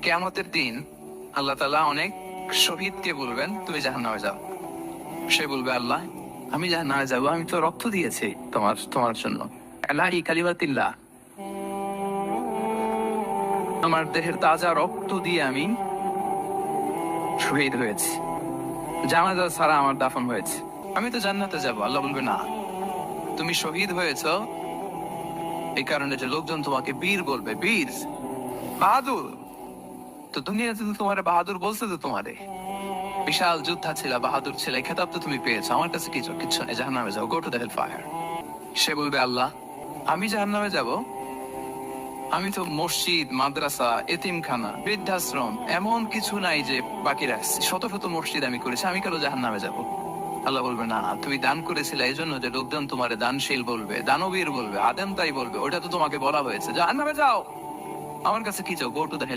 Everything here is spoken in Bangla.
কিয়ামতের দিন আল্লাহ তাআলা অনেক শহীদকে বলবেন তুমি জাহান্নামে যাও। সে বলবে আল্লাহ আমি জাহান্নামে যাবো, আমি তো রক্ত দিয়েছি তোমার তোমার জন্য, আল্লাহি কালিমাতিল্লাহ, আমার দেহের তাজা রক্ত দিয়ে আমি শহীদ হয়েছি, জানাজা ছাড়া আমার দাফন হয়েছে, আমি তো জান্নাতে যাব। আল্লাহ বলবে না, তুমি শহীদ হয়েছ এই কারণে যে লোকজন তোমাকে বীর বলবে, বীর বাহাদুর। তো দুনিয়াতে তো তোমার বাহাদুর বলছে, তো তোমারে বিশাল যোদ্ধা ছিল, বাহাদুর ছিল, এই খেতাব তো তুমি পেয়েছো, আমার কাছে কিচ্ছু নেই, জাহান্নামে যাও, go to the hell fire. সে বলবে আল্লাহ আমি জাহান্নামে যাব, আমি তো মসজিদ, মাদ্রাসা, এতিমখানা, বৃদ্ধাশ্রম এমন কিছু নাই যে বাকি রাখছি, শত শত মসজিদ আমি করেছি, আমি কেন জাহান্নামে যাব? আল্লাহ বলবে না, তুমি দান করেছিলে এই জন্য যে লোকজন তোমারে দানশীল বলবে, দানবীর বলবে, আদেম তাই বলবে, ওটা তো তোমাকে বলা হয়েছে, জাহান্নামে যাও, আমার কাছে কি চাও, গো টু দ্য